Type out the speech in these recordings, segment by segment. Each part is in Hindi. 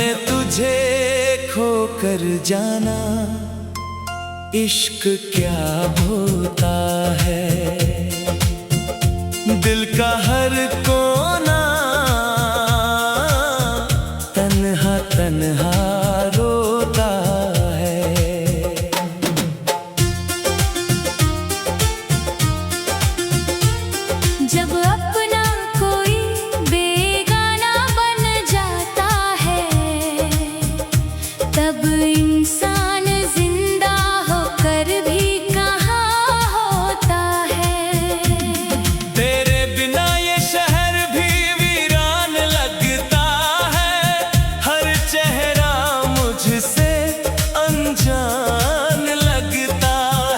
मैंने तुझे खोकर जाना, इश्क क्या होता है। दिल का हर कोना तन्हा तन्हा रोता है। जब अपना कोई बेगाना बन जाता है, तब इंसान जिंदा होकर भी कहाँ होता है। तेरे बिना ये शहर भी वीरान लगता है, हर चेहरा मुझसे अनजान लगता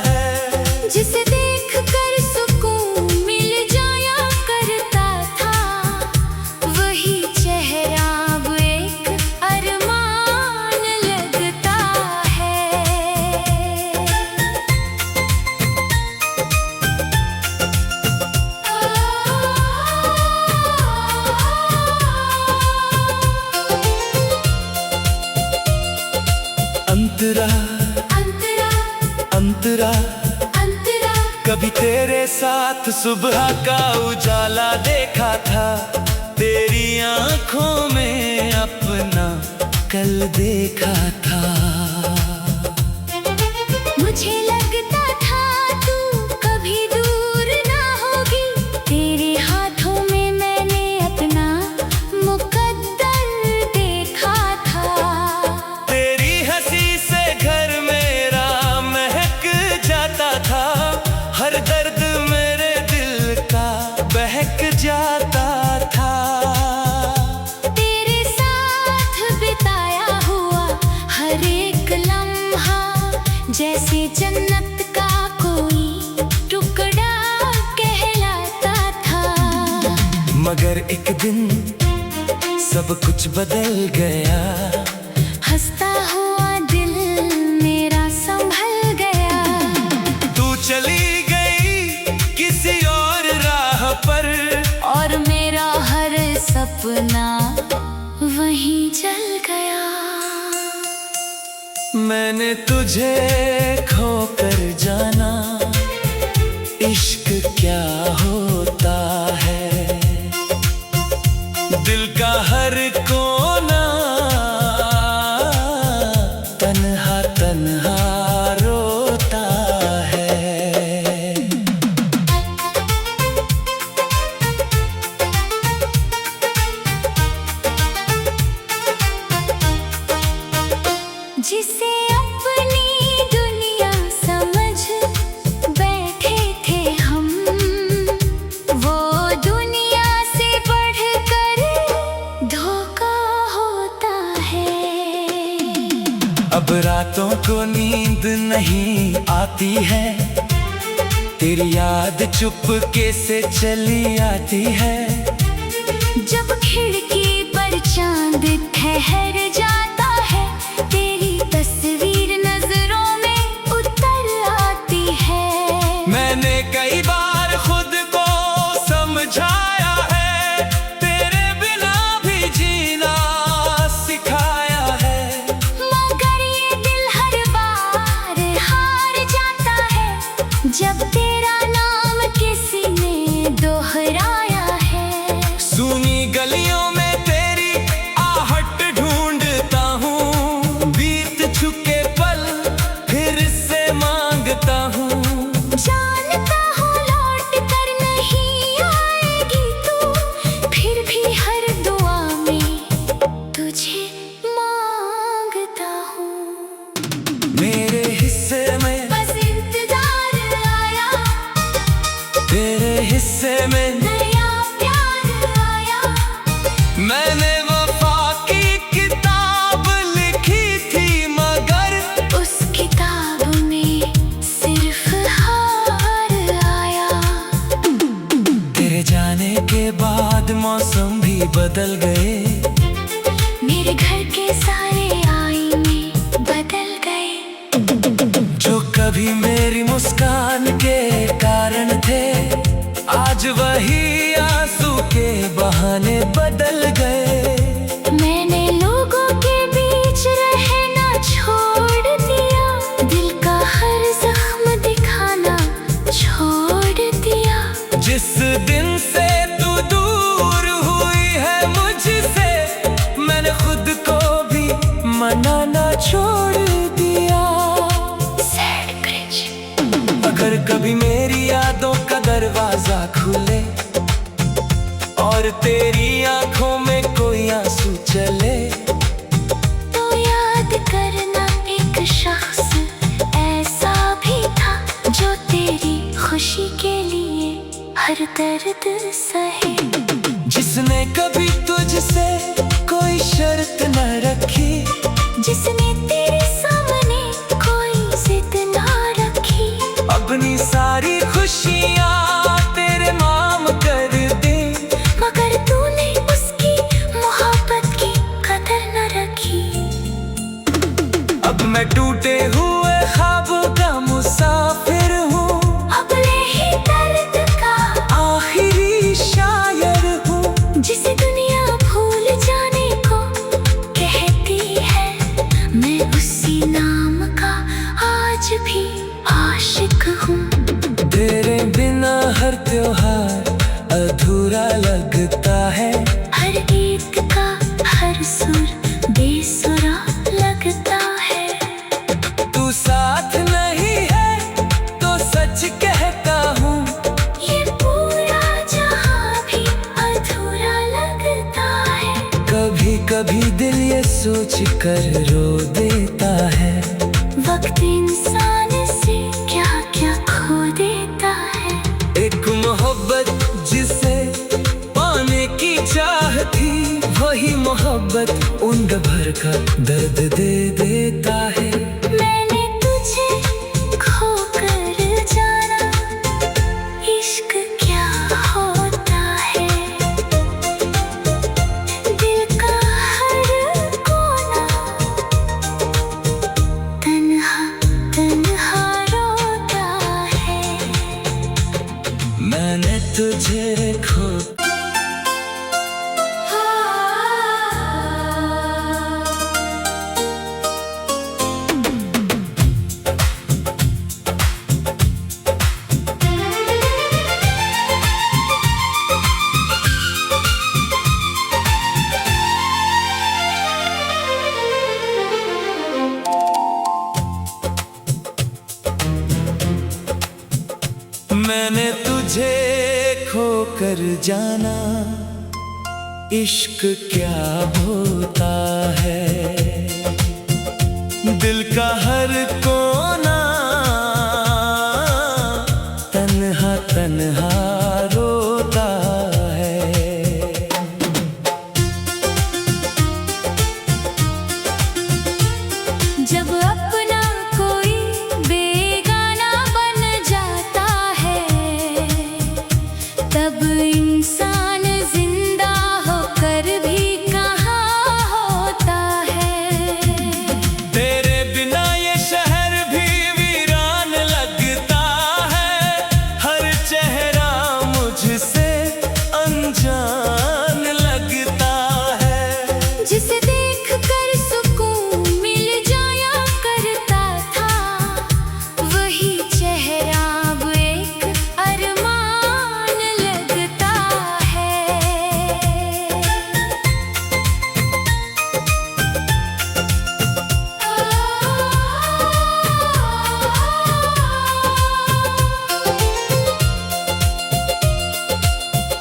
है। जिसे देख कर सुकून मिल जाया करता था, वही चेहरा अब एक अरमान लगता है। अंतरा अंतरा अंतरा अंतरा कभी तेरे साथ सुबह का उजाला देखा था, तेरी आंखों में अपना कल देखा था। मुझे लगता था तू कभी दूर ना होगी, तेरे हाथों में मैंने अपना मुकद्दर देखा था। तेरी हंसी से घर मेरा महक जाता था, हर दर्द मेरे दिल का बहक जाता था। तेरे साथ बिताया हुआ हर एक लम्हा जैसे जन्नत का कोई टुकड़ा कहलाता था। मगर एक दिन सब कुछ बदल गया, हंसता हुआ दिल मेरा संभल गया। तू चली गई किसी और राह पर, और मेरा हर सपना वहीं जल गया। मैंने तुझे खोकर जाना, इश्क क्या होता है। दिल का हर कोना तन्हा तन्हा रोता है। जिसे अपनी दुनिया समझ बैठे थे हम, वो दुनिया से बढ़कर धोखा होता है। अब रातों को नींद नहीं आती है, तेरी याद चुपके से चली आती है। जब खिड़की पर चांद ठहर जाता है, तेरी तस्वीर नजरों में उतर आती है। मैंने कई बार खुद को समझाया है, तेरे बिना भी जीना सिखाया है। मगर ये दिल हर बार हार जाता है, जब तेरा नाम किसी ने दोहराया है। सूनी गलियों में तेरी आहट ढूंढता हूँ, बीत चुके पल फिर से मांगता हूँ। जानता हूँ लौट कर नहीं आएगी तू, फिर भी हर दुआ में तुझे मांगता हूँ। मेरे हिस्से में बस इंतजार आया, तेरे हिस्से में नया प्यार आया। मैंने वफा की किताब लिखी थी, मगर उस किताब में सिर्फ हार आया। तेरे जाने के बाद मौसम भी बदल गए, मेरे घर के सारे आईने बदल गए। जो कभी मेरी मुस्कान के कारण थे, आज वही आंसू के बहाने बदल गए। मैंने लोगों के कभी मेरी यादों का दरवाजा खुले और तेरी आंखों में कोई आंसू चले, तो याद करना एक शख्स ऐसा भी था जो तेरी खुशी के लिए हर दर्द सहे। जिसने कभी तुझसे कोई शर्त न रखी, जिसने तेरे सामने कोई जिद ना रखी, अपनी सारी खुशियाँ तेरे नाम कर दी, मगर तूने उसकी मोहब्बत की कदर न रखी। अब मैं टूटे हुए ख्वाबों का मुसाफिर हूँ, अपने ही दर्द का आखिरी शायर हूँ, जिसे दुनिया भूल जाने को कहती है, मैं उसी नाम का आज भी आशिक हूँ। तेरे बिना हर त्योहार अधूरा लगता है, हर गीत का हर सुर बेसुरा लगता है। तू साथ नहीं है तो सच कहता हूँ, ये पूरा जहां भी अधूरा लगता है। कभी कभी दिल ये सोच कर रो देता है, वक्त इंसान से क्या क्या खो देता है। एक मोहब्बत जिसे पाने की चाह थी, वही मोहब्बत उम्र भर का दर्द दे देता है। मैंने तुझे खोकर जाना, इश्क क्या होता है। दिल का हर कोना तन्हा तन्हा रोता है। मैंने तुझे खो मैंने तुझे खोकर जाना, इश्क क्या होता है। दिल का हर कोना तन्हा तन्हा रोता है। जब अपना कोई बेगाना बन जाता है, तब इंसान जिंदा होकर भी कहाँ होता है। तेरे बिना ये शहर भी वीरान लगता है, हर चेहरा मुझसे अनजान लगता है। जिसे देख कर सुकून मिल जाया करता था, वही चेहरा अब एक अरमान लगता है।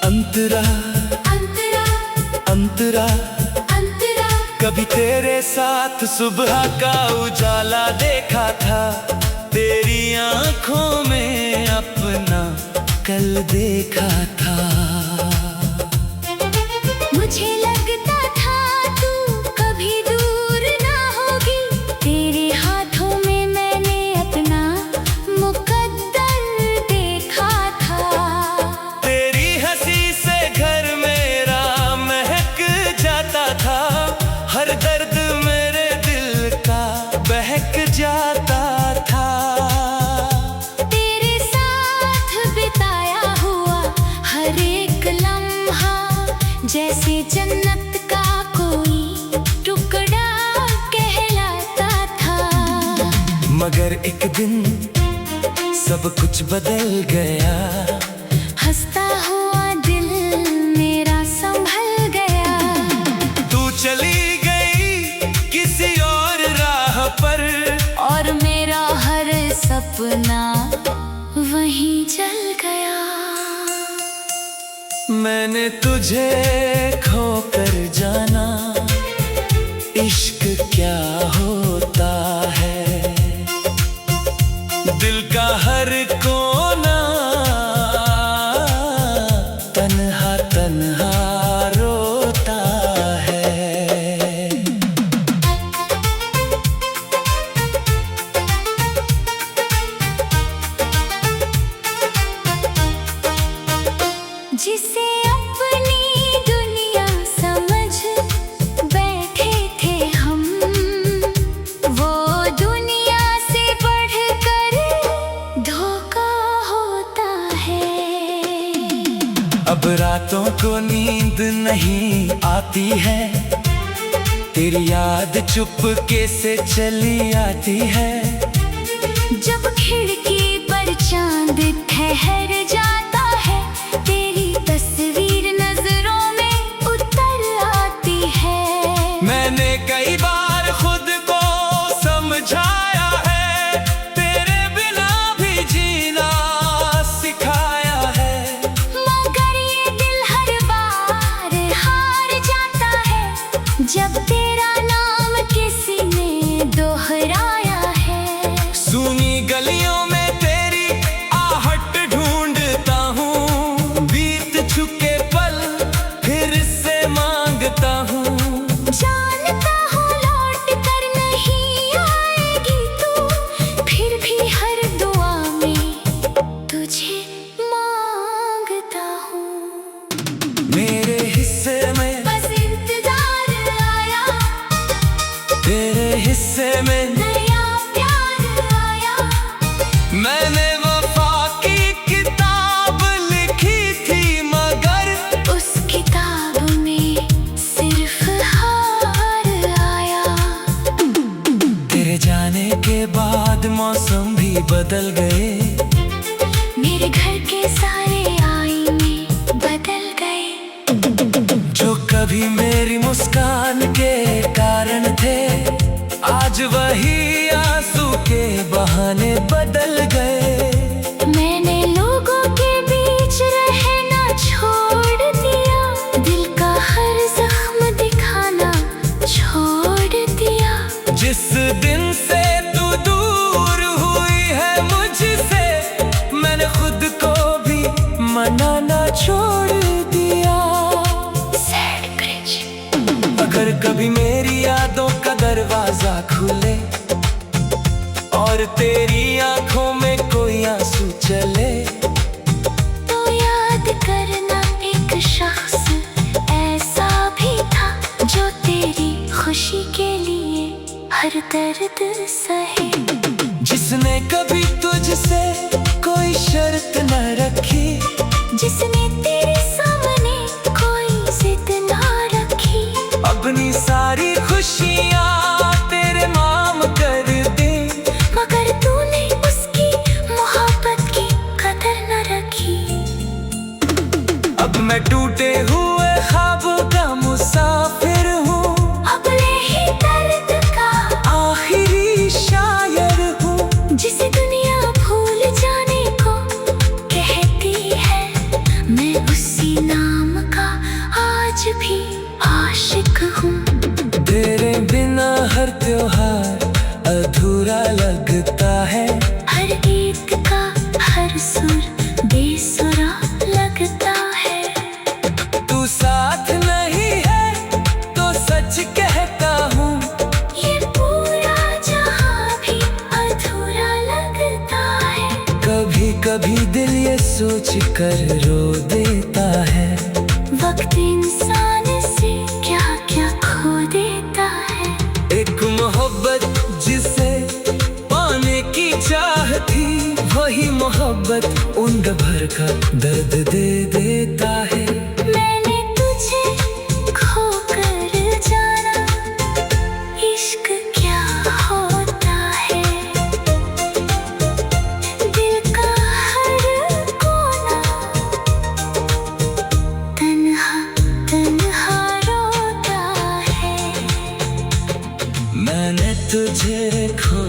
अंतरा अंतरा अंतरा अंतरा कभी तेरे साथ सुबह का उजाला देखा था, तेरी आंखों में अपना कल देखा था। मुझे लगता था तू कभी दूर ना होगी, तेरे हाथों में मैंने अपना मुकद्दर देखा था। तेरी हंसी से घर मेरा महक जाता था, हर दर्द मेरे दिल का बहक जाता था। तेरे साथ बिताया हुआ हर एक लम्हा जैसे जन्नत का कोई टुकड़ा कहलाता था। मगर एक दिन सब कुछ बदल गया, हंसता हुआ दिल मेरा संभल गया। तू चली गई किसी और राह पर, और मेरा हर सपना मैंने तुझे खोकर जाना, इश्क क्या होता है। दिल का हर कोना तन्हा तन्हा रोता है। जिसे अपनी दुनिया समझ बैठे थे हम, वो दुनिया से बढ़कर धोखा होता है। अब रातों को नींद नहीं आती है, तेरी याद चुपके से चली आती है। जब खिड़की पर चांद ठहर जाता है, तेरी तस्वीर नजरों में उतर आती है। मैंने कई बार खुद को समझाया है, तेरे बिना भी जीना सिखाया है। मगर ये दिल हर बार हार जाता है, जब तेरा नाम किसी ने दोहराया है। सूनी गलियों में तेरी आहट ढूंढता हूँ, बीत चुके पल फिर से मांगता हूँ। जानता हूँ लौट कर नहीं आएगी तू, फिर भी हर दुआ में तुझे मांगता हूँ। मेरे हिस्से में बस इंतजार आया, तेरे हिस्से में नया प्यार आया। मैंने वफा की किताब लिखी थी, मगर उस किताब में सिर्फ हार आया। तेरे जाने के बाद मौसम भी बदल गए, मेरे घर के सारे आईने बदल गए। जो कभी मेरी मुस्कान के कारण थे, आज वही आंसू के बहाने बदल गए। मैंने लोगों के बीच रहना छोड़ दिया, दिल का हर जख्म दिखाना छोड़ दिया। जिस दिन से तू दूर हुई है मुझसे, मैंने खुद को भी मनाना छोड़ दिया। Sad cringe. अगर कभी मेरी यादों का दरवाजा खुले और तेरी आंखों में कोई आंसू चले, तो याद करना एक शख्स ऐसा भी था, जो तेरी खुशी के लिए हर दर्द सहे। जिसने कभी तुझसे कोई शर्त न रखी, जिसने तेरे सामने कोई जिद ना रखी। अपनी सारी खुशियाँ तेरे नाम कर दी, मगर तूने उसकी मोहब्बत की कदर न रखी। अब मैं टूटे हुए ख्वाबों का मुसाफिर हूँ, अपने ही दर्द का आखिरी शायर हूँ। जिसे दुनिया भूल जाने को कहती है, मैं उसी नाम का आज भी आशिक हूँ। तेरे बिना हर त्योहार अधूरा लगता है, हर गीत का हर सुर बेसुरा लगता है। तू साथ नहीं है तो सच कहता हूँ, ये पूरा जहां भी अधूरा लगता है। कभी कभी दिल ये सोच कर रो देता है, वक्त इंसान से क्या क्या खो देता है। एक मोहब्बत जिसे पाने की चाह थी, वही मोहब्बत उम्र भर का दर्द दे देता है। मैंने तुझे खोकर जाना, इश्क क्या होता है। दिल का हर कोना तन्हा तन्हा रोता है। मैंने तुझे खो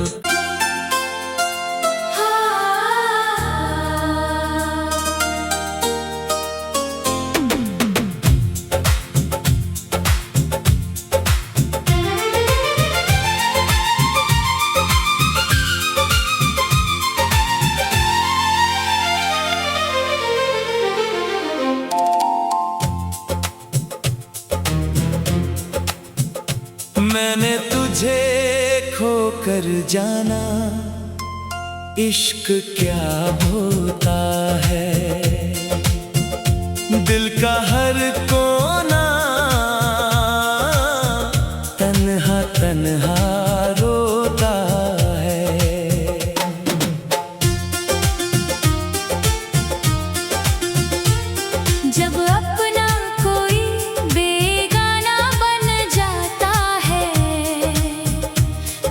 मैंने तुझे खोकर जाना, इश्क क्या होता है। दिल का हर कोना तन्हा तन्हा रोता है। जब अपना कोई बेगाना बन जाता है,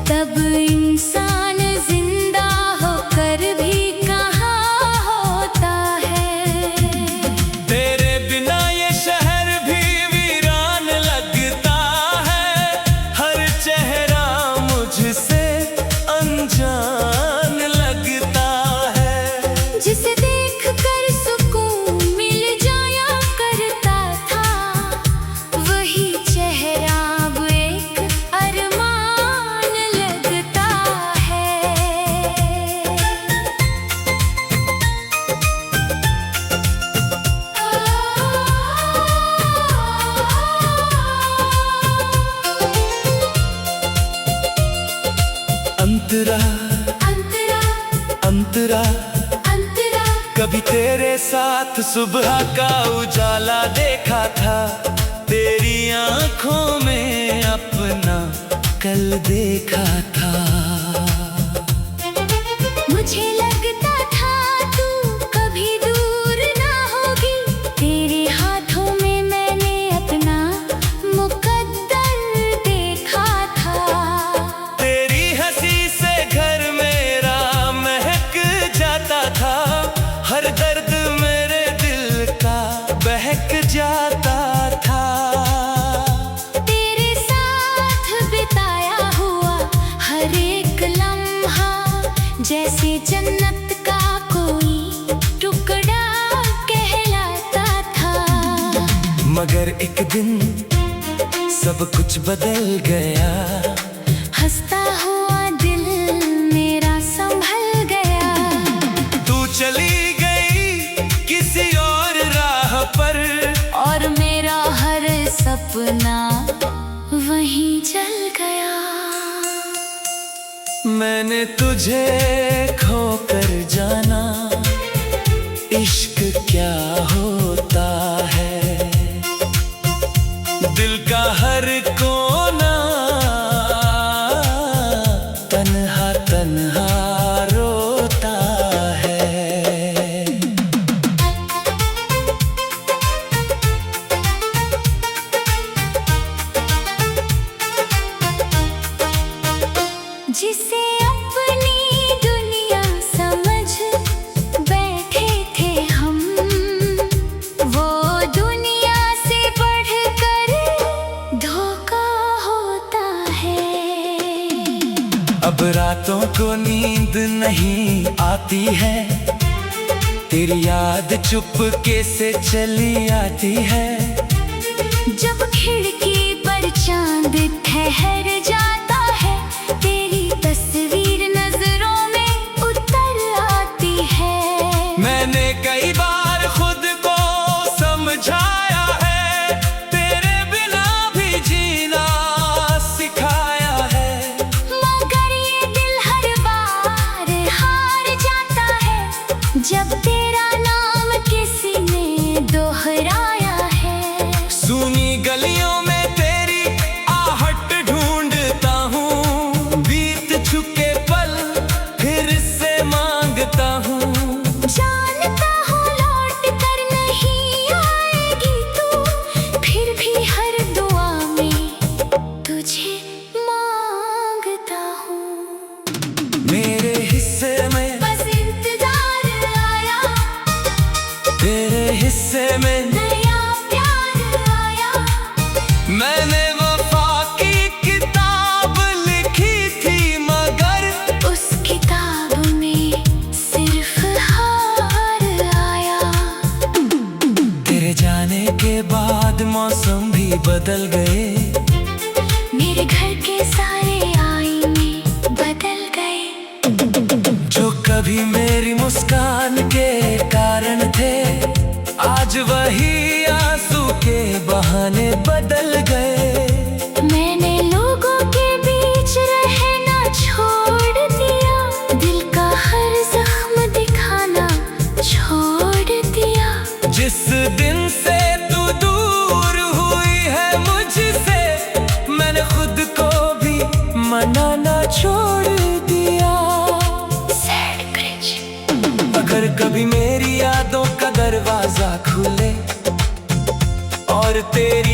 तब इंसान जिंदा होकर भी कहाँ होता है। तेरे बिना ये शहर भी वीरान लगता है, हर चेहरा मुझसे अनजान लगता है। जिसे देख कर सुकून मिल जाया करता था, वही चेहरा अब एक अरमान लगता है। अंतरा अंतरा अंतरा अंतरा कभी तेरे साथ सुबह का उजाला देखा था, तेरी आंखों में अपना कल देखा था। मुझे लगता था तू कभी दूर ना होगी, तेरे हाथों में मैंने अपना मुकद्दर देखा था। तेरी हंसी से घर मेरा महक जाता था, हर दर्द मेरे दिल का बहक जाता था। तेरे साथ बिताया हुआ हर एक लम्हा जैसे जन्नत का कोई टुकड़ा कहलाता था। मगर एक दिन सब कुछ बदल गया, हंसता हुआ दिल मेरा संभल गया। तू चली गई किसी और राह पर, और मेरा हर सपना वहीं जल गया। मैंने तुझे खोकर जाना, इश्क क्या होता है। दिल का हर कोना तन्हा तन्हा रोता है। जिसे अपनी दुनिया समझ बैठे थे हम, वो दुनिया से बढ़कर धोखा होता है। अब रातों को नींद नहीं आती है, तेरी याद चुपके से चली आती है। जब खिड़की पर चांद ठहर जाता है, तेरी तस्वीर नजरों में उतर आती है। मैंने कई बार खुद को समझाया है, तेरे बिना भी जीना सिखाया है। मगर ये दिल हर बार हार जाता है, जब तेरा नाम किसी ने दोहराया है। सुनी गलियों में तेरी आहट ढूंढता हूँ, बीत चुके पल फिर से मांगता हूँ। जानता हूँ लौट कर नहीं आएगी तू, फिर भी हर दुआ में तुझे मांगता हूँ। मेरे हिस्से में बस इंतजार आया, तेरे हिस्से में नया प्यार आया। मैंने वफा की किताब लिखी थी, मगर उस किताब में सिर्फ हार आया। तेरे जाने के बाद मौसम भी बदल गए, मेरे घर के सारे आईने बदल गए। जो कभी मेरी मुस्कान के कारण थे, आज वही आंसू के बहाने बदल गए। मैंने लोगों जिस दिन से तू दूर हुई है मुझसे, मैंने खुद को भी मनाना छोड़ दिया। Sad cringe. अगर कभी मेरी यादों का दरवाजा खुले और तेरी